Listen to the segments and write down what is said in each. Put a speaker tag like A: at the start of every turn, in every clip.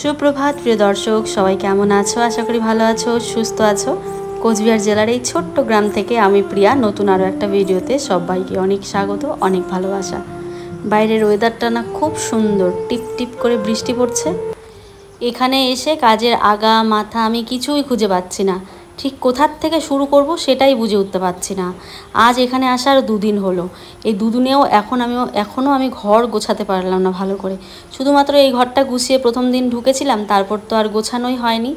A: সুপ্রভাত প্রিয় দর্শক, সবাই কেমন আছো? আশা করি ভালো আছো, সুস্থ আছো। কোচবিহার জেলার এই ছোট্ট গ্রাম থেকে আমি প্রিয়া নতুন আরও একটা ভিডিওতে সবাইকে অনেক স্বাগত, অনেক ভালোবাসা। বাইরের ওয়েদারটা না খুব সুন্দর, টিপ টিপ করে বৃষ্টি পড়ছে। এখানে এসে কাজের আগা মাথা আমি কিছুই খুঁজে পাচ্ছি না, ঠিক কোথার থেকে শুরু করব সেটাই বুঝে উঠতে পারছি না। আজ এখানে আসার দুদিন হলো। এই দুদিনেও এখনও আমি ঘর গোছাতে পারলাম না ভালো করে। শুধুমাত্র এই ঘরটা গুছিয়ে প্রথম দিন ঢুকেছিলাম, তারপর তো আর গোছানোই হয়নি।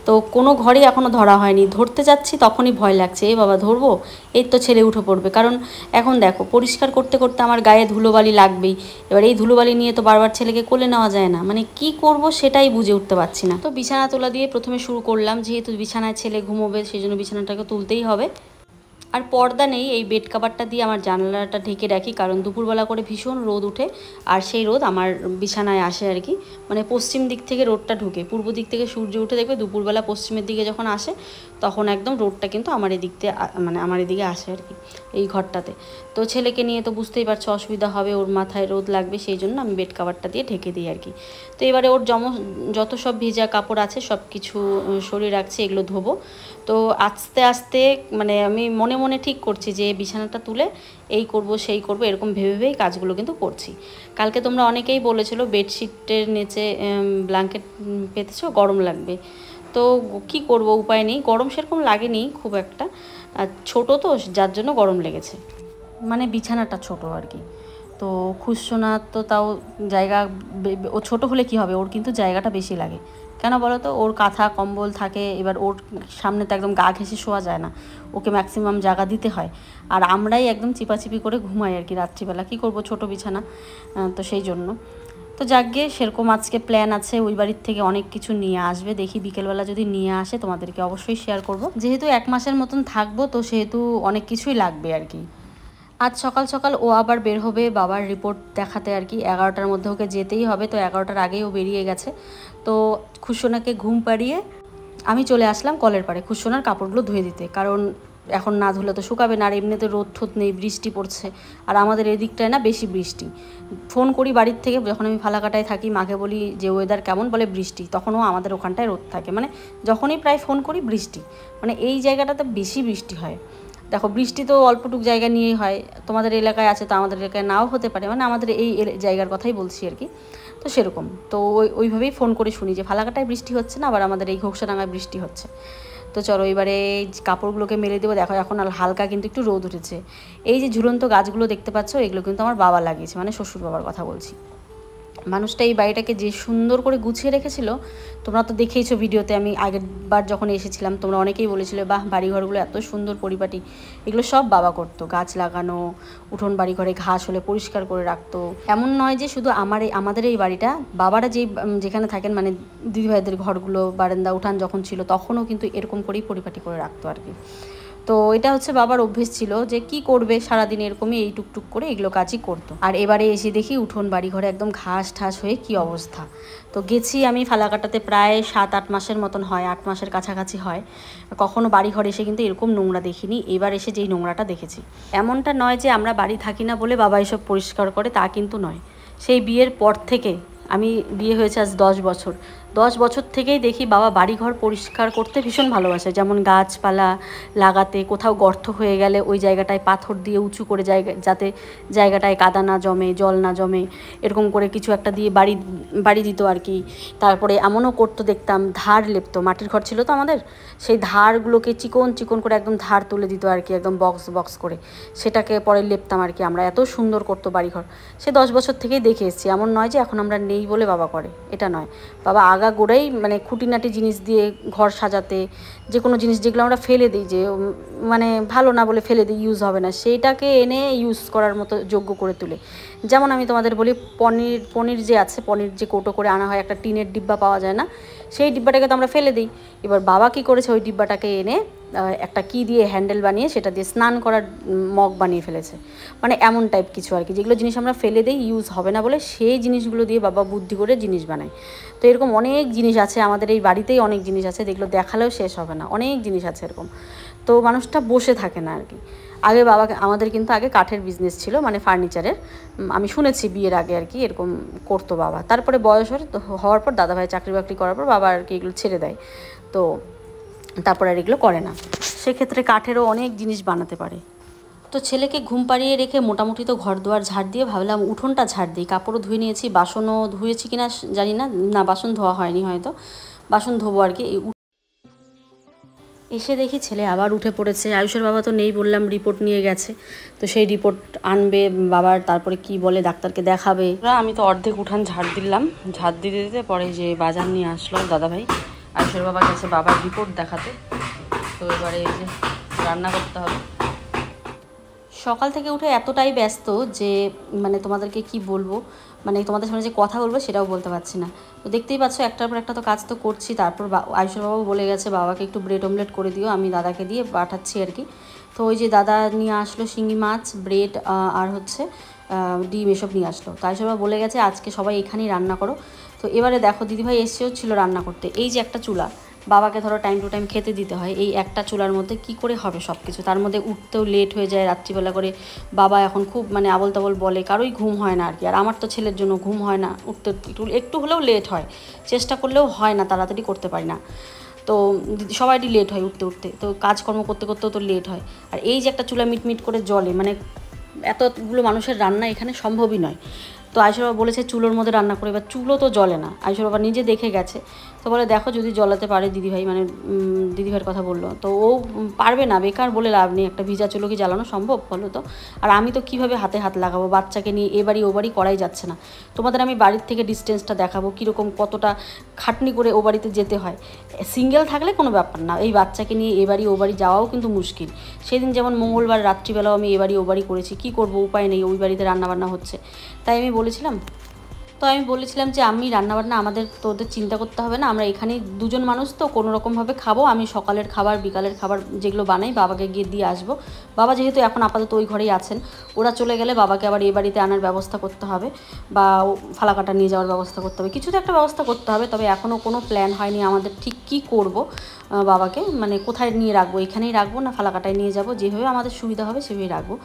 A: তো কোনো ঘরেই এখনও ধরা হয়নি। ধরতে যাচ্ছি তখনই ভয় লাগছে, এ বাবা ধরবো, এই তো ছেলে উঠে পড়বে। কারণ এখন দেখো, পরিষ্কার করতে করতে আমার গায়ে ধুলোবালি লাগবেই। এবার এই ধুলোবালি নিয়ে তো বারবার ছেলেকে কোলে নেওয়া যায় না, মানে কি করব সেটাই বুঝে উঠতে পারছি না। তো বিছানা তোলা দিয়ে প্রথমে শুরু করলাম, যেহেতু বিছানায় ছেলে ঘুমোবে সেই জন্য বিছানাটাকে তুলতেই হবে। আর পর্দা নেই, এই বেড কাভারটা দিয়ে আমার জানালাটা ঢেকে রাখি, কারণ দুপুরবেলা করে ভীষণ রোদ উঠে আর সেই রোদ আমার বিছানায় আসে আর কি। মানে পশ্চিম দিক থেকে রোদটা ঢুকে, পূর্ব দিক থেকে সূর্য উঠে দেখবে দুপুরবেলা পশ্চিমের দিকে যখন আসে তখন একদম রোদটা কিন্তু আমার এদিক থেকে মানে আমার এদিকে আসে আর কি, এই ঘরটাতে। তো ছেলেকে নিয়ে তো বুঝতেই পারছো অসুবিধা হবে, ওর মাথায় রোদ লাগবে, সেই জন্য আমি বেড কাভারটা দিয়ে ঢেকে দিই আর কি। তো এবারে ওর যত সব ভেজা কাপড় আছে সব কিছু সরিয়ে রাখছি, এগুলো ধোবো। তো আস্তে আস্তে মানে আমি মনে মনে ঠিক করছি যে বিছানাটা তুলে এই করব সেই করব, এরকম ভেবে ভেবেই কাজগুলো কিন্তু করছি। কালকে তোমরা অনেকেই বলেছিলো বেডশিটের নিচে ব্ল্যাঙ্কেট পেতেছো, গরম লাগবে। তো কি করব, উপায় নেই। গরম সেরকম লাগেনি খুব একটা, ছোটো তো যার জন্য গরম লেগেছে, মানে বিছানাটা ছোট আর কি। তো খুশসোনা তো তাও জায়গা, ও ছোটো হলে কি হবে, ওর কিন্তু জায়গাটা বেশি লাগে। কেন বলো তো, ওর কাঁথা কম্বল থাকে, এবার ওর সামনে তো একদম গা ঘেঁষে শোয়া যায় না, ওকে ম্যাক্সিমাম জায়গা দিতে হয়। আর আমরাই একদম চিপাচিপি করে ঘুমাই আর কি রাত্রিবেলা, কী করব, ছোট বিছানা। তো সেই জন্য তো যাকগে, সেরকম আজকে প্ল্যান আছে, ওই বাড়ির থেকে অনেক কিছু নিয়ে আসবে। দেখি বিকেলবেলা যদি নিয়ে আসে তোমাদেরকে অবশ্যই শেয়ার করব। যেহেতু 1 মাসের মতন থাকবো, তো সেহেতু অনেক কিছুই লাগবে আর কি। আজ সকাল সকাল ও আবার বের হবে বাবার রিপোর্ট দেখাতে আর কি, 11টার মধ্যে ওকে যেতেই হবে। তো 11টার আগেই ও বেরিয়ে গেছে। তো খুশোনাকে ঘুম পাড়িয়ে আমি চলে আসলাম কলের পাড়ে খুশোনার কাপড়গুলো ধুয়ে দিতে, কারণ এখন না ধুলে তো শুকাবে না। আর এমনিতে রোদ ঠোদ নেই, বৃষ্টি পড়ছে, আর আমাদের এদিকটায় না বেশি বৃষ্টি। ফোন করি বাড়ির থেকে, যখন আমি ফালাকাটায় থাকি মাকে বলি যে ওয়েদার কেমন, বলে বৃষ্টি, তখনও আমাদের ওখানটায় রোদ থাকে। মানে যখনই প্রায় ফোন করি বৃষ্টি, মানে এই জায়গাটাতে বেশি বৃষ্টি হয়। দেখো বৃষ্টি তো অল্পটুক জায়গা নিয়েই হয়, তোমাদের এলাকায় আছে তো আমাদের এলাকায় নাও হতে পারে, মানে আমাদের এই জায়গার কথাই বলছি আর কি। তো সেরকম তো ওইভাবেই ফোন করে শুনি যে ফালাকাটায় বৃষ্টি হচ্ছে না, আবার আমাদের এই ঘোকসাডাঙ্গায় বৃষ্টি হচ্ছে। তো চলো এবারে কাপড়গুলোকে মেলে দেবো। দেখো এখন হালকা কিন্তু একটু রোদ উঠেছে। এই যে ঝুলন্ত গাছগুলো দেখতে পাচ্ছ, এগুলো কিন্তু আমার বাবা লাগিয়েছে, মানে শ্বশুর বাবার কথা বলছি। মানুষটা এই বাড়িটাকে যে সুন্দর করে গুছিয়ে রেখেছিল, তোমরা তো দেখেইছো ভিডিওতে, আমি আগের বার যখন এসেছিলাম তোমরা অনেকেই বলেছিলে বাহ বাড়িঘরগুলো এত সুন্দর পরিপাটি। এগুলো সব বাবা করতো, গাছ লাগানো, উঠোন বাড়িঘরে ঘাস হলে পরিষ্কার করে রাখতো। এমন নয় যে শুধু আমাদের এই বাড়িটা, বাবারা যেখানে থাকেন মানে দিদিভাইদের ঘরগুলো, বারান্দা উঠান যখন ছিল তখনও কিন্তু এরকম করেই পরিপাটি করে রাখতো আর কি। তো এটা হচ্ছে বাবার অভ্যেস ছিল যে কি করবে সারাদিন এরকমই এই টুকটুক করে এগুলো কাজই করতো। আর এবারে এসে দেখি উঠোন বাড়ি ঘরে একদম ঘাস ঠাস হয়ে কি অবস্থা। তো গেছি আমি ফালাকাটাতে প্রায় 7-8 মাসের মতন হয়, 8 মাসের কাছাকাছি হয়। কখনো বাড়ি ঘরে এসে কিন্তু এরকম নোংরা দেখিনি, এবার এসে যেই নোংরাটা দেখেছি। এমনটা নয় যে আমরা বাড়ি থাকি না বলে বাবা এসব পরিষ্কার করে, তা কিন্তু নয়। সেই বিয়ের পর থেকে, আমি বিয়ে হয়েছে আজ 10 বছর, 10 বছর থেকেই দেখি বাবা বাড়িঘর পরিষ্কার করতে ভীষণ ভালোবাসে। যেমন গাছপালা লাগাতে, কোথাও গর্ত হয়ে গেলে ওই জায়গাটায় পাথর দিয়ে উঁচু করে যাতে জায়গাটায় কাদা না জমে, জল না জমে, এরকম করে কিছু একটা দিয়ে বাড়ি দিত আর কি। তারপরে এমনও করতো দেখতাম, ধার লেপতো, মাটির ঘর ছিল তো আমাদের, সেই ধারগুলোকে চিকন চিকন করে একদম ধার তুলে দিত আর কি, একদম বক্স বক্স করে, সেটাকে পরে লেপতাম আর কি আমরা। এত সুন্দর করতো বাড়িঘর। সে 10 বছর থেকেই দেখে এসেছি, এমন নয় যে এখন আমরা নেই বলে বাবা করে, এটা নয়। বাবা আগাগোড়াই মানে খুঁটিনাটি জিনিস দিয়ে ঘর সাজাতে, যে কোনো জিনিস যেগুলো আমরা ফেলে দিই, যে মানে ভালো না বলে ফেলে দিই, ইউজ হবে না, সেইটাকে এনে ইউজ করার মতো যোগ্য করে তুলে। যেমন আমি তোমাদের বলি, পনির যে আছে, পনির যে কৌটো করে আনা হয়, একটা টিনের ডিব্বা পাওয়া যায় না, সেই ডিব্বাটাকে তো আমরা ফেলে দিই। এবার বাবা কী করেছে, ওই ডিব্বাটাকে এনে একটা কি দিয়ে হ্যান্ডেল বানিয়ে সেটা দিয়ে স্নান করার মগ বানিয়ে ফেলেছে। মানে এমন টাইপ কিছু আর কি, যেগুলো জিনিস আমরা ফেলে দিই, ইউজ হবে না বলে, সেই জিনিসগুলো দিয়ে বাবা বুদ্ধি করে জিনিস বানায়। তো এরকম অনেক জিনিস আছে আমাদের এই বাড়িতেই, অনেক জিনিস আছে যেগুলো দেখালেও শেষ হবে না, অনেক জিনিস আছে এরকম। তো মানুষটা বসে থাকে না আর কি। আগে বাবাকে আমাদের কিন্তু আগে কাঠের বিজনেস ছিল, মানে ফার্নিচারের। আমি শুনেছি বিয়ের আগে আর কি এরকম করতো বাবা। তারপরে বয়স হওয়ার পর দাদাভাই চাকরি বাকরি করার পর বাবা আর কি এগুলো ছেড়ে দেয়, তো তারপর আর এগুলো করে না। সেক্ষেত্রে কাঠেরও অনেক জিনিস বানাতে পারে। তো ছেলেকে ঘুম পাড়িয়ে রেখে মোটামুটি তো ঘর দুয়ার ঝাড় দিয়ে ভাবলাম উঠোনটা ঝাড় দিই। কাপড়ও ধুয়ে নিয়েছি, বাসনও ধুয়েছি কিনা জানি না, না বাসন ধোয়া হয়নি, হয়তো বাসন ধোবো আর কি। এসে দেখি ছেলে আবার উঠে পড়েছে। আয়ুষের বাবা তো নেই বললাম, রিপোর্ট নিয়ে গেছে, তো সেই রিপোর্ট আনবে বাবার, তারপরে কি বলে ডাক্তারকে দেখাবে। আমি তো অর্ধেক উঠান ঝাড় দিলাম, ঝাড় দিতে দিতে পরে যে বাজার নিয়ে আসলো দাদাভাই, আয়ুষের বাবা গেছে বাবার রিপোর্ট দেখাতে। তো এবারে এই যে রান্না করতে হবে। সকাল থেকে উঠে এতটাই ব্যস্ত যে মানে তোমাদেরকে কি বলবো, মানে তোমাদের সামনে যে কথা বলবো সেটাও বলতে পারছি না। তো দেখতেই পাচ্ছ একটার পর একটা তো কাজ তো করছি। তারপর আয়ুষের বাবু বলে গেছে বাবাকে একটু ব্রেড অমলেট করে দিও, আমি দাদাকে দিয়ে পাঠাচ্ছি আর কি। তো ওই যে দাদা নিয়ে আসলো শিঙি মাছ, ব্রেড আর হচ্ছে ডিম এসব নিয়ে আসলো। তো আয়ুষের বাবা বলে গেছে আজকে সবাই এখানেই রান্না করো। তো এবারে দেখো দিদিভাই এসেও ছিল রান্না করতে। এই যে একটা চুলা, বাবাকে ধরো টাইম টু টাইম খেতে দিতে হয়, এই একটা চুলার মধ্যে কি করে হবে সব কিছু। তার মধ্যে উঠতেও লেট হয়ে যায় রাত্রিবেলা করে। বাবা এখন খুব মানে আবল তাবল বলে, কারোই ঘুম হয় না আর কি। আর আমার তো ছেলের জন্য ঘুম হয় না, উঠতে একটু হলেও লেট হয়, চেষ্টা করলেও হয় না, তাড়াতাড়ি করতে পারি না। তো সবাইরই লেট হয় উঠতে উঠতে, তো কাজকর্ম করতে করতেও তো লেট হয়। আর এই যে একটা চুলা মিটমিট করে জ্বলে, মানে এতগুলো মানুষের রান্না এখানে সম্ভবই নয়। তো আয়ুষের বাবা বলেছে চুলোর মধ্যে রান্না করে, এবার চুলো তো জ্বলে না। আয়ুষের বাবা নিজে দেখে গেছে, তো বলে দেখো যদি জ্বলাতে পারে দিদিভাই, মানে দিদিভাইয়ের কথা বললো। তো ও পারবে না, বেকার বলে লাভ নেই, একটা ভিজা চুলো কি জ্বালানো সম্ভব বলো তো। আর আমি তো কীভাবে হাতে হাত লাগাবো, বাচ্চাকে নিয়ে এ বাড়ি ও বাড়ি করাই যাচ্ছে না। তোমাদের আমি বাড়ির থেকে ডিস্টেন্সটা দেখাবো, কীরকম কতটা খাটনি করে ও বাড়িতে যেতে হয়। সিঙ্গেল থাকলে কোনো ব্যাপার না, এই বাচ্চাকে নিয়ে এ বাড়ি ও বাড়ি যাওয়াও কিন্তু মুশকিল। সেদিন যেমন মঙ্গলবার রাত্রিবেলাও আমি এ বাড়ি ও বাড়ি করেছি, কী করবো, উপায় নেই, ওই বাড়িতে রান্নাবান্না হচ্ছে। তাই আমি বলেছিলাম যে আমি রান্নাবান্না আমাদের তোদের চিন্তা করতে হবে না, আমরা এখানেই দুজন মানুষ তো কোনো রকমভাবে খাবো। আমি সকালের খাবার বিকালের খাবার যেগুলো বানাই বাবাকে গিয়ে দিয়ে আসবো। বাবা যেহেতু এখন আপাতত ওই ঘরেই আছেন, ওরা চলে গেলে বাবাকে আবার এই বাড়িতে আনার ব্যবস্থা করতে হবে, বা ফালাকাটা নিয়ে যাওয়ার ব্যবস্থা করতে হবে, কিছু তো একটা ব্যবস্থা করতে হবে। তবে এখনও কোনো প্ল্যান হয়নি আমাদের ঠিক কী করব বাবাকে, মানে কোথায় নিয়ে রাখবো, এখানেই রাখবো না ফালাকাটায় নিয়ে যাব, যেভাবে আমাদের সুবিধা হবে সেভাবেই রাখবো।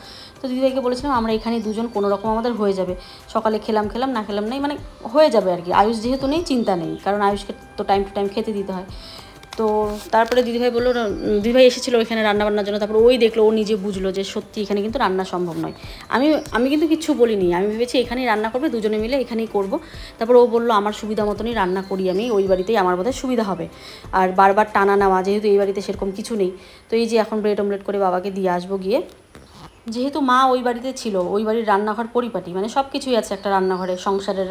A: তো দিদিভাইকে বলেছিলাম আমরা এখানে দুজন কোনো রকম আমাদের হয়ে যাবে, সকালে খেলাম না খেলাম নেই, মানে হয়ে যাবে আর কি। আয়ুষ যেহেতু নেই চিন্তা নেই, কারণ আয়ুষকে তো টাইম টু টাইম খেতে দিতে হয়। তো তারপরে দিদিভাই বললো, দিদিভাই এসেছিলো এখানে রান্নাবান্নার জন্য। তারপরে ওই দেখলো, ও নিজে বুঝলো যে সত্যি এখানে কিন্তু রান্না সম্ভব নয়। আমি কিন্তু কিচ্ছু বলিনি, আমি ভেবেছি এখানেই রান্না করবে, দুজনে মিলে এখানেই করব। তারপর ও বললো আমার সুবিধা মতনই রান্না করি আমি, ওই বাড়িতেই আমার বোধহয় সুবিধা হবে। আর বারবার টানা নেওয়া, যেহেতু এই বাড়িতে সেরকম কিছু নেই। তো এই যে এখন ব্রেড অমলেট করে বাবাকে দিয়ে আসবো গিয়ে। যেহেতু মা ওই বাড়িতে ছিল, ওই বাড়ির রান্নাঘর পরিপাটি, মানে সব কিছুই আছে একটা রান্নাঘরে, সংসারের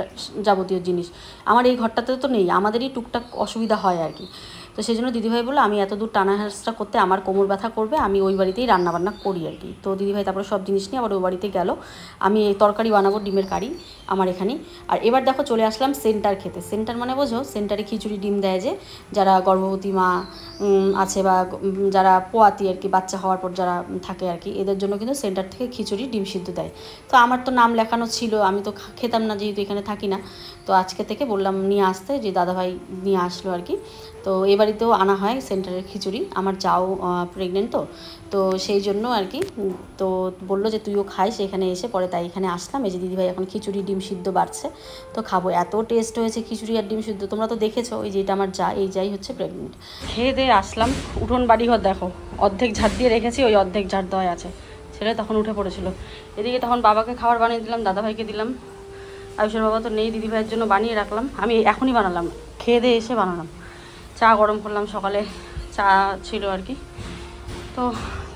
A: যাবতীয় জিনিস। আমার এই ঘরটাতে তো নেই, আমাদেরই টুকটাক অসুবিধা হয় আর কি। তো সেই জন্য দিদিভাই বললো আমি এত দূর টানা হাঁসটা করতে আমার কোমর ব্যথা করবে, আমি ওই বাড়িতেই রান্নাবান্না করি আর কি। তো দিদিভাই তারপরে সব জিনিস নিয়ে আবার ওই বাড়িতে গেল। আমি এই তরকারি বানাবো, ডিমের কারি আমার এখানে। আর এবার দেখো চলে আসলাম সেন্টার খেতে। সেন্টার মানে বোঝো, সেন্টারে খিচুড়ি ডিম দেয় যে, যারা গর্ভবতী মা আছে বা যারা পোয়াতি আর কি, বাচ্চা হওয়ার পর যারা থাকে আর কি, এদের জন্য কিন্তু সেন্টার থেকে খিচুড়ি ডিম সিদ্ধ দেয়। তো আমার তো নাম লেখানো ছিল, আমি তো খেতাম না যেহেতু এখানে থাকি না। তো আজকে থেকে বললাম নিয়ে আসতে, যে দাদাভাই নিয়ে আসলো আর কি। তো এই বাড়িতেও আনা হয় সেন্টারের খিচুড়ি, আমার যাও প্রেগনেন্ট, তো সেই জন্য আর কি। তো বললো যে তুইও খাইস এখানে এসে, পরে তাই এখানে আসলাম। এই যে দিদিভাই এখন খিচুড়ি ডিম সিদ্ধ বাড়ছে, তো খাবো। এত টেস্ট হয়েছে খিচুড়ি আর ডিম সিদ্ধ, তোমরা তো দেখেছো। ওই যে এটা আমার যাই হচ্ছে প্রেগনেন্ট। খেয়ে দিয়ে আসলাম, উঠোন বাড়ি ঘর দেখো অর্ধেক ঝাড় দিয়ে রেখেছি, ওই অর্ধেক ঝাড় দেওয়া আছে। ছেলে তখন উঠে পড়েছিল। এদিকে তখন বাবাকে খাবার বানিয়ে দিলাম, দাদাভাইকে দিলাম। আয়ুষের বাবা তো নেই, দিদিভাইয়ের জন্য বানিয়ে রাখলাম, আমি এখনই বানালাম, খেয়ে দিয়ে এসে বানালাম। চা গরম করলাম, সকালে চা ছিল আর কি। তো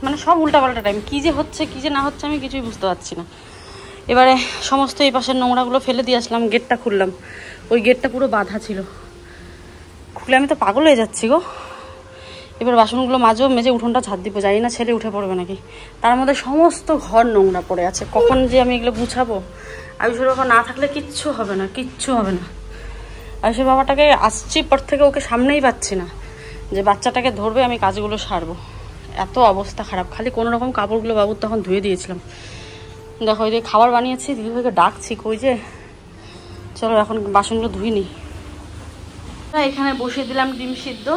A: মানে সব উল্টাপাল্টা টাইম, কী যে হচ্ছে কী যে না হচ্ছে আমি কিছুই বুঝতে পারছি না। এবারে সমস্ত এই পাশের নোংরাগুলো ফেলে দিয়ে আসলাম, গেটটা খুললাম, ওই গেটটা পুরো বাঁধা ছিল, খুলে আমি তো পাগল হয়ে যাচ্ছি গো। এবার বাসনগুলো মেজে উঠোনটা ঝাড় দিব, জানি না ছেলে উঠে পড়বে নাকি। তার মধ্যে সমস্ত ঘর নোংরা পড়ে আছে, কখন যে আমি এগুলো গুছাবো। আয়ুষের বাবা না থাকলে কিচ্ছু হবে না। আয়ুষের বাবাটাকে আসছি পর থেকে ওকে সামনেই পাচ্ছি না, যে বাচ্চাটাকে ধরবে আমি কাজগুলো সারবো। এত অবস্থা খারাপ, খালি কোনো রকম কাপড়গুলো বাবুর তখন ধুয়ে দিয়েছিলাম। দেখো ওই যে খাবার বানিয়েছি, দিদিভাইকে ডাকছি, কই যে, চলো এখন বাসনগুলো ধুই নি। এখানে বসিয়ে দিলাম ডিম সিদ্ধ,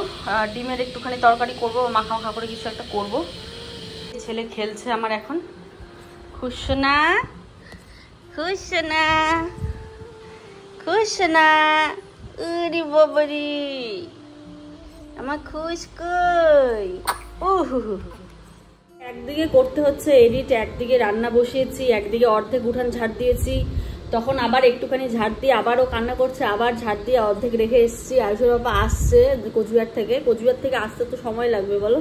A: ডিমের একটুখানি তরকারি করবো, মাখা করে কিছু একটা করবো। ছেলে খেলছে আমার এখন। খুশ না খুশ না খুশ না, উরি বাবারি আমার খুশ কই। একদিকে করতে হচ্ছে এডিট, একদিকে রান্না বসিয়েছি, একদিকে অর্ধেক উঠান ঝাড় দিয়েছি, তখন আবার একটুখানি ঝাড় দিয়ে আবারও কান্না করছে, আবার ঝাড় দিয়ে অর্ধেক রেখে এসেছি। আয়ুষের বাবা আসছে কোচবিহার থেকে আসতে তো সময় লাগবে বলো।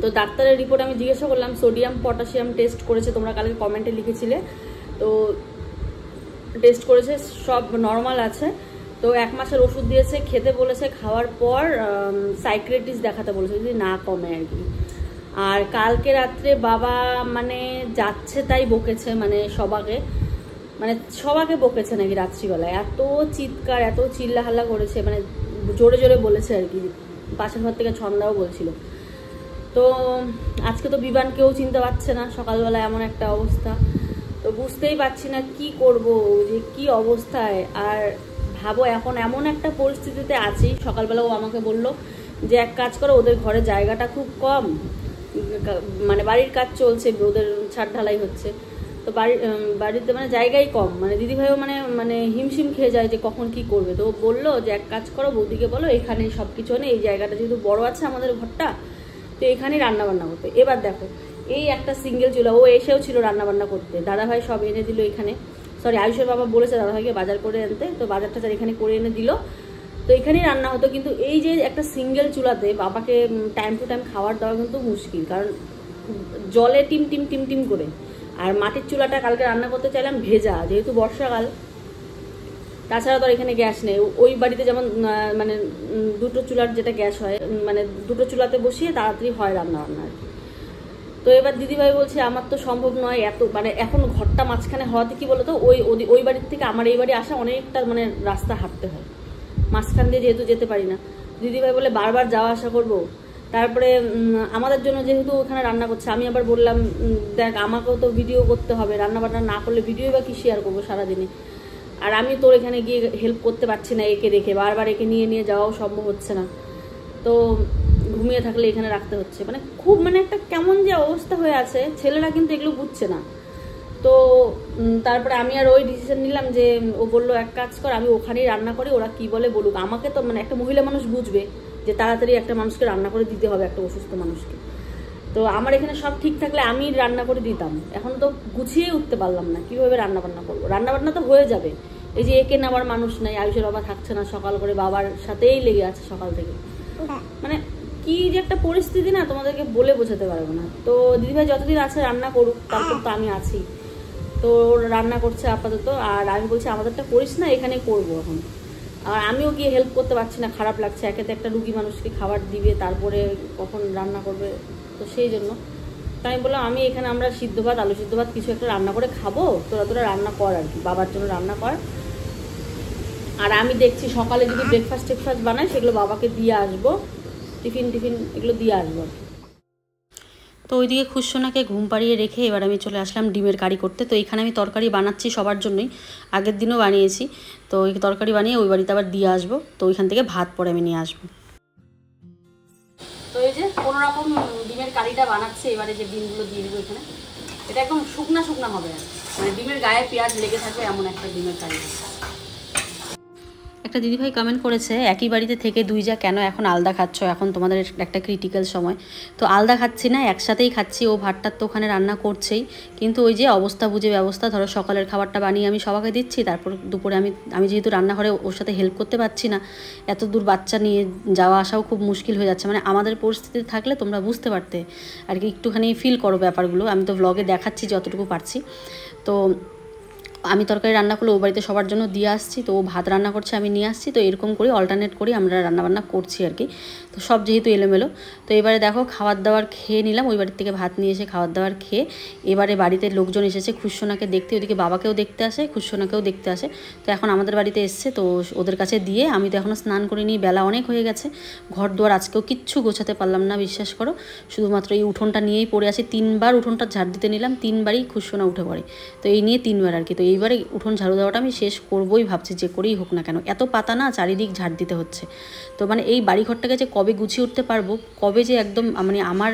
A: তো ডাক্তারের রিপোর্ট আমি জিজ্ঞাসা করলাম, সোডিয়াম পটাশিয়াম টেস্ট করেছে, তোমরা কালকে কমেন্টে লিখেছিলে, তো টেস্ট করেছে সব নর্মাল আছে। তো 1 মাসের ওষুধ দিয়েছে, খেতে বলেছে, খাওয়ার পর সাইকিয়াট্রিস্ট দেখাতে বলেছে যদি না কমে আর কি। আর কালকে রাত্রে বাবা মানে যাচ্ছে তাই বকেছে, মানে সবাকে বকেছে নাকি রাত্রিবেলায়, এত চিৎকার এত চিল্লাহাল্লা করেছে, মানে জোরে জোরে বলেছে আর কি। পাশের ঘর থেকে ছন্দাও বলছিল। তো আজকে তো বিবান কেউ চিনতে পারছে না, সকালবেলা এমন একটা অবস্থা, তো বুঝতেই পারছি না কি করব, যে কি অবস্থায়। আর ভাবো এখন এমন একটা পরিস্থিতিতে আছি, সকালবেলা ও আমাকে বলল যে এক কাজ করো, ওদের ঘরে জায়গাটা খুব কম, মানে বাড়ির কাজ চলছে, ওদের ছাদ ঢালাই হচ্ছে, তো বাড়িতে মানে জায়গাই কম, মানে দিদিভাইও মানে হিমশিম খেয়ে যায় যে কখন কি করবে। তো বললো যে এক কাজ করো, বৌদিকে বলো এখানে সব কিছু নেই, এই জায়গাটা যেহেতু বড় আছে আমাদের ঘরটা, তো এখানেই রান্নাবান্না করতে। এবার দেখো এই একটা সিঙ্গেল চুলা, ও এসেও ছিল রান্নাবান্না করতে, দাদাভাই সব এনে দিল এখানে, সরি আয়ুষের বাবা বলেছে দাদাভাইকে বাজার করে আনতে, তো বাজার টাজার এখানে করে এনে দিল, তো এখানেই রান্না হতো। কিন্তু এই যে একটা সিঙ্গেল চুলাতে বাবাকে টাইম টু টাইম খাবার দেওয়া কিন্তু মুশকিল, কারণ জলে টিম টিম টিম টিম করে। আর মাটির চুলাটা কালকে রান্না করতে চাইলাম ভেজা, যেহেতু বর্ষাকাল, তাছাড়া তো এখানে গ্যাস নেই। ওই বাড়িতে যেমন মানে দুটো চুলার যেটা গ্যাস হয়, মানে দুটো চুলাতে বসিয়ে তাড়াতাড়ি হয় রান্না বান্না আর কি। তো এবার দিদিভাই বলছে আমার তো সম্ভব নয়, এত মানে এখন ঘরটা মাঝখানে হওয়াতে কি বলতো, ওই বাড়ির থেকে আমার এই বাড়ি আসা অনেকটা মানে রাস্তা হাঁটতে হয়, মাঝখান দিয়ে যেহেতু যেতে পারি না। দিদিভাই বলে বারবার যাওয়া আসা করব, তারপরে আমাদের জন্য যেহেতু ওখানে রান্না করছে, আমি আবার বললাম দেখ আমাকেও তো ভিডিও করতে হবে, রান্না বান্না না করলে ভিডিও বা কি শেয়ার করবো সারাদিনে, আর আমি তোর এখানে গিয়ে হেল্প করতে পারছি না, একে রেখে বারবার একে নিয়ে যাওয়াও সম্ভব হচ্ছে না, তো ঘুমিয়ে থাকলে এখানে রাখতে হচ্ছে, মানে খুব মানে একটা কেমন যে অবস্থা হয়ে আছে। ছেলেরা কিন্তু এগুলো বুঝছে না। তো তারপরে আমি আর ওই ডিসিশন নিলাম যে ও বললো এক কাজ কর, আমি ওখানেই রান্না করি, ওরা কি বলে বলুক, আমাকে তো মানে একটা মহিলা মানুষ বুঝবে যে তাড়াতাড়ি একটা মানুষকে রান্না করে দিতে হবে, একটা অসুস্থ মানুষকে। তো আমার এখানে সব ঠিক থাকলে আমি রান্না করে দিতাম, এখন তো গুছিয়ে উঠতে পারলাম না, কীভাবে রান্নাবান্না করবো। রান্নাবান্না তো হয়ে যাবে, এই যে একে নেওয়ার মানুষ নাই, আয়ুষের বাবা থাকছে না, সকাল করে বাবার সাথেই লেগে আছে সকাল থেকে, মানে কি যে একটা পরিস্থিতি না তোমাদেরকে বলে বোঝাতে পারবো না। তো দিদিভাই যতদিন আছে রান্না করুক, তারপর তো আমি আছি, তো রান্না করছে আপাতত। আর আমি বলছি আমাদেরটা করিস না, এখানে করবো এখন। আর আমিও গিয়ে হেল্প করতে পারছি না, খারাপ লাগছে, একেতে একটা রুগী মানুষকে খাবার দিবে, তারপরে কখন রান্না করবে, তো সেই জন্য তাই আমি বললাম আমি এখানে আমরা সিদ্ধ ভাত আলু সিদ্ধ ভাত কিছু একটা রান্না করে খাবো, তোরা রান্না কর আর কি, বাবার জন্য রান্না কর। আর আমি দেখছি সকালে যদি ব্রেকফাস্ট টেকফাস্ট বানাই সেগুলো বাবাকে দিয়ে আসবো, টিফিন এগুলো দিয়ে আসবো। তো ওইদিকে খুশোনাকে ঘুম পাড়িয়ে রেখে এবার আমি চলে আসলাম ডিমের কারি করতে। তো এখানে আমি তরকারি বানাচ্ছি সবার জন্যই, আগের দিনও বানিয়েছি, তো ওই তরকারি বানিয়ে ওই বাড়িতে আবার দিয়ে আসবো, তো ওইখান থেকে ভাত পরে আমি নিয়ে আসবো। তো এই যে কোনোরকম ডিমের কারিটা বানাচ্ছে, এবারে যে ডিমগুলো দিয়ে দেবো এখানে, এটা একদম শুকনা হবে, মানে ডিমের গায়ে পেঁয়াজ লেগে থাকবে এমন একটা ডিমের কারি। একটা দিদিভাই কমেন্ট করেছে একই বাড়িতে থেকে দুই যা কেন এখন আলাদা খাচ্ছ, এখন তোমাদের একটা ক্রিটিক্যাল সময়। তো আলাদা খাচ্ছি না, একসাথেই খাচ্ছি, ও ভাতটার তো ওখানে রান্না করছেই, কিন্তু ওই যে অবস্থা বুঝে ব্যবস্থা, ধরো সকালের খাবারটা বানিয়ে আমি সবাইকে দিচ্ছি, তারপর দুপুরে আমি যেহেতু রান্নাঘরে ওর সাথে হেল্প করতে পারছি না, এত দূর বাচ্চা নিয়ে যাওয়া আসাও খুব মুশকিল হয়ে যাচ্ছে, মানে আমাদের পরিস্থিতি থাকলে তোমরা বুঝতে পারতে আর কি, একটুখানি ফিল করো ব্যাপারগুলো, আমি তো ভ্লগে দেখাচ্ছি যতটুকু পারছি। তো আমি তরকারি রান্না করলে ও বাড়িতে সবার জন্য দিয়ে আসছি, তো ও ভাত রান্না করছে আমি নিয়ে আসছি, তো এরকম করে অল্টারনেট করি আমরা রান্নাবান্না করছি আর কি। তো সব যেহেতু এলোমেলো, তো এবারে দেখো খাবার দাবার খেয়ে নিলাম, ওই বাড়ির থেকে ভাত নিয়ে এসে খাবার দাবার খেয়ে এবারে বাড়িতে লোকজন এসেছে খুশোনাকে দেখতে, ওদিকে বাবাকেও দেখতে আসে খুশোনাকেও দেখতে আসে, তো এখন আমাদের বাড়িতে এসছে, তো ওদের কাছে দিয়ে আমি তো এখনও স্নান করিনি, বেলা অনেক হয়ে গেছে, ঘর দুয়ার আজকেও কিচ্ছু গোছাতে পারলাম না বিশ্বাস করো, শুধুমাত্র এই উঠোনটা নিয়েই পড়ে আছি, 3বার উঠোনটা ঝাড় দিতে নিলাম, 3বারই খুশোনা উঠে পড়ে, তো এই নিয়ে 3বার আর কি। তো এইবারে উঠোন ঝাড়ু দেওয়াটা আমি শেষ করবোই ভাবছি, যে করেই হোক না কেন। এত পাতা না, চারিদিক ঝাড় দিতে হচ্ছে। তো মানে এই বাড়িঘরটাকে যে কবে গুছিয়ে উঠতে পারবো, কবে যে একদম মানে আমার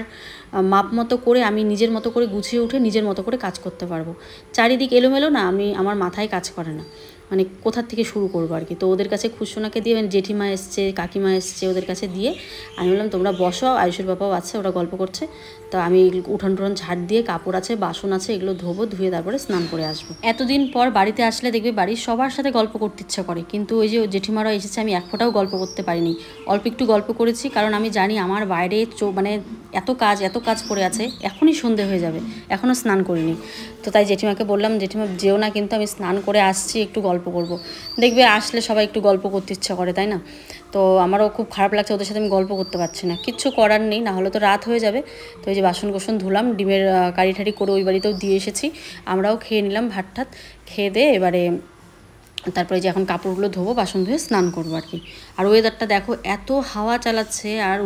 A: মাপ মতো করে আমি নিজের মতো করে গুছিয়ে উঠে নিজের মতো করে কাজ করতে পারবো। চারিদিক এলোমেলো না, আমার মাথায় কাজ করে না, মানে কোথার থেকে শুরু করবো আর কি। তো ওদের কাছে খুশোনাকে দিয়ে, মানে জেঠিমা এসছে, কাকিমা এসছে, ওদের কাছে দিয়ে আমি বললাম তোমরা বসো, আয়ুষের বাবাও আছে, ওরা গল্প করছে। তো আমি উঠান টুঠান ঝাড় দিয়ে, কাপড় আছে, বাসন আছে, এগুলো ধোবো, ধুয়ে তারপরে স্নান করে আসবো। এতদিন পর বাড়িতে আসলে দেখবে বাড়ির সবার সাথে গল্প করতে ইচ্ছা করে, কিন্তু ওই যে জেঠিমারাও এসেছে, আমি এক ফোঁটাও গল্প করতে পারিনি। অল্প একটু গল্প করেছি, কারণ আমি জানি আমার বাইরে মানে এত কাজ পড়ে আছে, এখনই সন্ধে হয়ে যাবে, এখনও স্নান করিনি। তো তাই জেঠিমাকে বললাম, জেঠিমা যেও না কিন্তু, আমি স্নান করে আসছি, একটু গল্প করব। দেখবে আসলে সবাই একটু গল্প করতে ইচ্ছা করে, তাই না? তো আমারও খুব খারাপ লাগছে, ওদের সাথে আমি গল্প করতে পারছি না, কিচ্ছু করার নেই, না হলে তো রাত হয়ে যাবে। তো এই যে বাসন কোসন ধুলাম, ডিমের কারি ঠারি করে ওই বাড়িতেও দিয়ে এসেছি, আমরাও খেয়ে নিলাম ভাত ঠাত, খেয়ে দিয়ে এবারে তারপরে যে এখন কাপড়গুলো ধোবো, বাসন ধুয়ে স্নান করবো আর কি। আর ওয়েদারটা দেখো, এত হাওয়া চালাচ্ছে, আর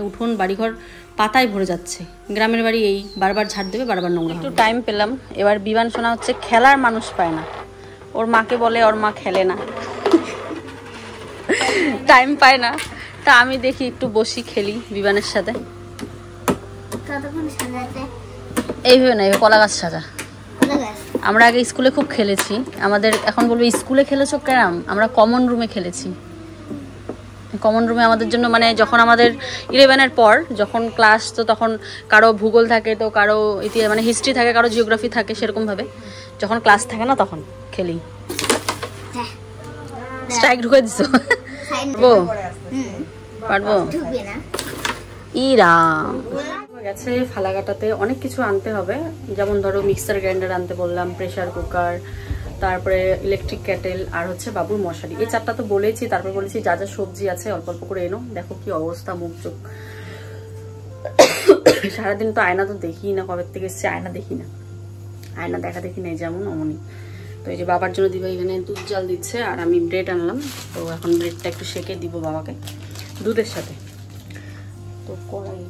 A: উঠোন বাড়িঘর পাতায় ভরে যাচ্ছে। গ্রামের বাড়ি এই বারবার ঝাড় দেবে, বারবার নোংরা। একটু টাইম পেলাম, এবার বিমান শোনা হচ্ছে, খেলার মানুষ পায় না, ওর মাকে বলে ওর মা খেলে না, টাইম পায় না। তা আমি দেখি একটু বসি, খেলি বিমানের সাথে। এইভাবে না, এইভাবে কলা গাছ সাজা। আমরা আগে স্কুলে খুব খেলেছি, আমাদের এখন বলবো স্কুলে খেলেছো কেন, আমরা কমন রুমে খেলেছি। কমন রুমে আমাদের জন্য, মানে যখন আমাদের 11-এর পর যখন ক্লাস, তো তখন কারো ভূগোল থাকে, তো কারো ইতিহাস মানে হিস্ট্রি থাকে, কারো জিওগ্রাফি থাকে, সেরকমভাবে যখন ক্লাস থাকে না তখন খেলি। স্ট্রাইক ঢুকে দিছো, পারবো ইরাম গেছে। ফালাকাটাতে অনেক কিছু আনতে হবে, যেমন ধরো মিক্সার গ্রাইন্ডার আনতে বললাম, প্রেসার কুকার, তারপরে ইলেকট্রিক কেটেল, আর হচ্ছে বাবুর মশারি। এই চারটা তো বলেছি, তারপর বলেছি যা যা সবজি আছে অল্প অল্প করে এনো। দেখো কি অবস্থা, মুখ চোখ সারাদিন তো আয়না তো দেখি না, কবে থেকে এসছে আয়না দেখি না, আয়না দেখা দেখি নেই যেমন অমনি। তো এই যে বাবার জন্য দিবা এখানে দুধ জাল দিচ্ছে, আর আমি ব্রেড আনলাম। তো এখন ব্রেডটা একটু সেকে দিব বাবাকে দুধের সাথে। তো কড়াই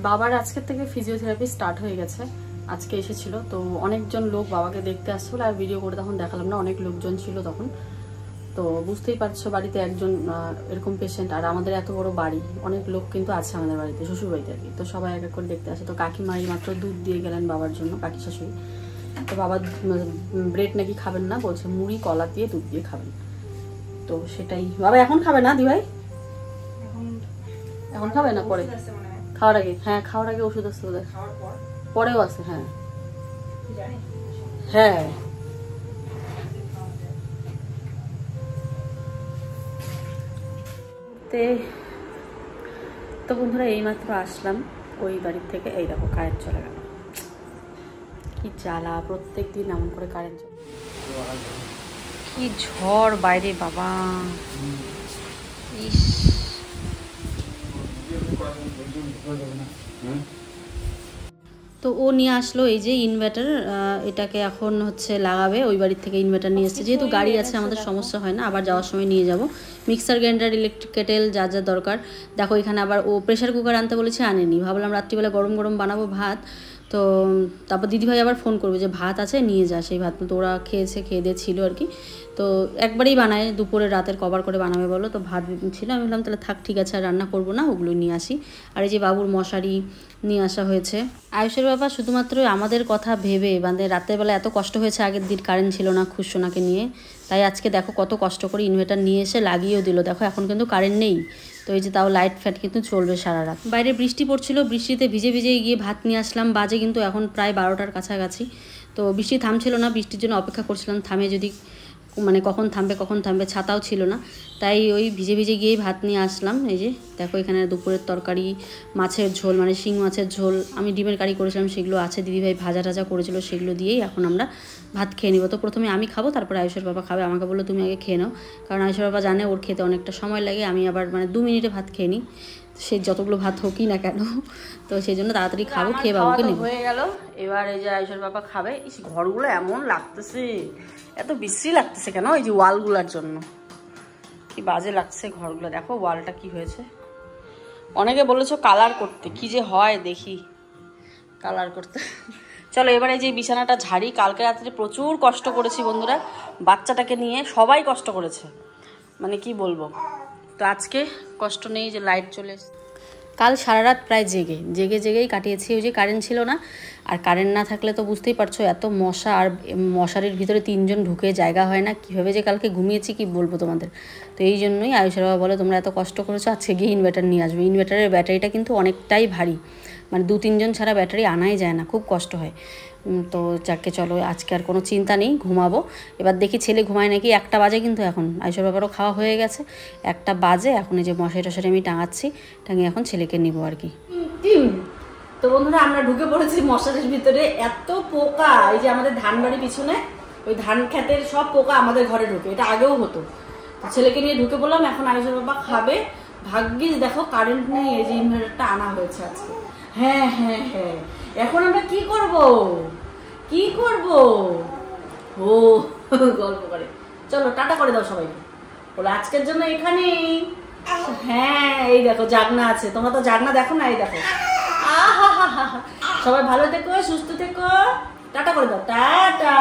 A: বাবার আজকের থেকে ফিজিওথেরাপি স্টার্ট হয়ে গেছে, আজকে এসেছিল। তো অনেকজন লোক বাবাকে দেখতে আসছিল, আর ভিডিও করে তখন দেখালাম না, অনেক লোকজন ছিল তখন। তো বুঝতেই পারছো বাড়িতে একজন এরকম পেশেন্ট, আর আমাদের এত বড় বাড়ি, অনেক লোক কিন্তু আছে আমাদের বাড়িতে, শ্বশুর বাড়িতে আর কি। তো সবাই এক এক করে দেখতে আসে। তো কাকিমাই মাত্র দুধ দিয়ে গেলেন বাবার জন্য, কাকি শাশুড়ি। তো বাবা ব্রেড নাকি খাবেন না, বলছে মুড়ি কলা দিয়ে দুধ দিয়ে খাবেন। তো সেটাই বাবা এখন খাবে না দিভাই, এখন খাবে না পরে খাওয়ার আগে? হ্যাঁ খাওয়ার আগে ওষুধ আছে ওদের, পরেও আছে। হ্যাঁ হ্যাঁ তো বন্ধুরা এইমাত্র আসলাম ওই বাড়ির থেকে। এই দেখো কারেন্ট চলে গেল, কি জ্বালা, প্রত্যেক দিন এমন করে কারেন্ট চলে। কি ঝড় বাইরে বাবা, ইস। তো ও নিয়ে আসলো এই যে ইনভার্টার, এটাকে এখন হচ্ছে লাগাবে। ওই বাড়ির থেকে ইনভার্টার নিয়ে এসছে, যেহেতু গাড়ি আছে আমাদের সমস্যা হয় না, আবার যাওয়ার সময় নিয়ে যাব। মিক্সার গ্রাইন্ডার, ইলেকট্রিক কেটেল, যা যা দরকার। দেখো এখানে আবার ও প্রেশার কুকার আনতে বলেছে, আনেনি। ভাবলাম রাত্রিবেলা গরম গরম বানাবো ভাত। তো তারপর দিদিভাই আবার ফোন করবে যে ভাত আছে নিয়ে যা, সেই ভাত তো ওরা খেয়েছে, খেয়ে দিয়ে ছিল আর কি। তো একবারেই বানায়, দুপুরে রাতের কভার করে বানাবে বলো। তো ভাত ছিল, আমি বললাম তাহলে থাক ঠিক আছে, আর রান্না করবো না, ওগুলো নিয়ে আসি। আর এই যে বাবুর মশারি নিয়ে আসা হয়েছে। আয়ুষের বাবা শুধুমাত্র আমাদের কথা ভেবে, মানে রাতের বেলা এত কষ্ট হয়েছে, আগের দিন কারেন্ট ছিল না খুশোনাকে নিয়ে, তাই আজকে দেখো কত কষ্ট করে ইনভার্টার নিয়ে এসে লাগিয়েও দিল। দেখো এখন কিন্তু কারেন্ট নেই, তো এই যে তাও লাইট ফ্যাট কিন্তু চলবে সারা রাত। বাইরে বৃষ্টি পড়ছিল, বৃষ্টিতে ভিজে ভিজে গিয়ে ভাত নিয়ে আসলাম। বাজে কিন্তু এখন প্রায় 12টার কাছাকাছি। তো বৃষ্টি থামছিল না, বৃষ্টির জন্য অপেক্ষা করছিলাম, থামে যদি, মানে কখন থামবে, ছাতাও ছিল না, তাই ওই ভিজে ভিজে গিয়েই ভাত নিয়ে আসলাম। এই যে দেখো এখানে দুপুরের তরকারি, মাছের ঝোল, মানে শিং মাছের ঝোল, আমি ডিমের কারি করেছিলাম সেগুলো আছে, দিদিভাই ভাজা টাজা করেছিল, সেগুলো দিয়েই এখন আমরা ভাত খেয়ে নিব। তো প্রথমে আমি খাবো, তারপরে আয়ুষের বাবা খাবে। আমাকে বললো তুমি আগে খেয়ে নাও, কারণ আয়ুষের বাবা জানে ওর খেতে অনেকটা সময় লাগে, আমি আবার মানে 2 মিনিটে ভাত খেয়ে নিই, সে যতগুলো ভাত হোকই না কেন। তো সেই জন্য তাড়াতাড়ি খাবো, খেয়ে বাবুকে নেব। হয়ে গেল, এবার এই যে আয়ুষের বাবা খাবে। ঘরগুলো এমন লাগতেছে, এত বিশ্রী লাগতেছে কেন? এই যে ওয়ালগুলোর জন্য কি বাজে লাগছে ঘরগুলো। দেখো ওয়ালটা কি হয়েছে। অনেকে বলেছো কালার করতে, কি যে হয় দেখি কালার করতে। চলো এবারে যে বিছানাটা ঝাড়ি। কালকে রাত্রে প্রচুর কষ্ট করেছি বন্ধুরা, বাচ্চাটাকে নিয়ে সবাই কষ্ট করেছে, মানে কি বলবো। তো আজকে কষ্ট নেই, যে লাইট চলে এসেছে। কাল সারা রাত প্রায় জেগেই কাটিয়েছি। ওই যে কারেন্ট ছিল না, আর কারেন্ট না থাকলে তো বুঝতেই পারছো এত মশা, আর মশারির ভিতরে 3 জন ঢুকে জায়গা হয় না। কীভাবে যে কালকে ঘুমিয়েছি কি বলবো তোমাদের। তো এই জন্যই আয়ুষের বাবা বলে তোমরা এত কষ্ট করেছো, আজকে গিয়ে ইনভার্টার নিয়ে আসবে। ইনভার্টারের ব্যাটারিটা কিন্তু অনেকটাই ভারী, মানে 2-3 জন ছাড়া ব্যাটারি আনাই যায় না, খুব কষ্ট হয়। তো যাকে চলো আজকে আর কোনো চিন্তা নেই, ঘুমাবো। এবার দেখি ছেলে ঘুমায় নাকি। 1টা বাজে কিন্তু এখন। আয়ুষের বাবারও খাওয়া হয়ে গেছে, 1টা বাজে। এখন এই যে মশারি টশারি আমি টাঙাচ্ছি, টাঙিয়ে এখন ছেলেকে নিবো আর কি। তো বন্ধুরা আমরা ঢুকে পড়েছি মশারির ভিতরে। এত পোকা, এই যে আমাদের ধান বাড়ির পিছনে ওই ধান খেতের সব পোকা আমাদের ঘরে ঢুকে, এটা আগেও হতো। তো ছেলেকে নিয়ে ঢুকে পড়লাম। এখন আয়ুষের বাবা খাবে। ভাগ্যিস দেখো কারেন্ট নেই, এই যে ইনভার্টারটা আনা হয়েছে আজকে। হ্যাঁ হ্যাঁ হ্যাঁ, এখন আমরা কি করব ও গল্প করে। চলো টাটা করে দাও সবাইকে, বলে আজকের জন্য এখানেই। হ্যাঁ এই দেখো জাগনা আছে, তোমরা তো জাগনা দেখো না, এই দেখো। সবাই ভালো থেকো, সুস্থ থেকো, টাটা করে দাও, টাটা।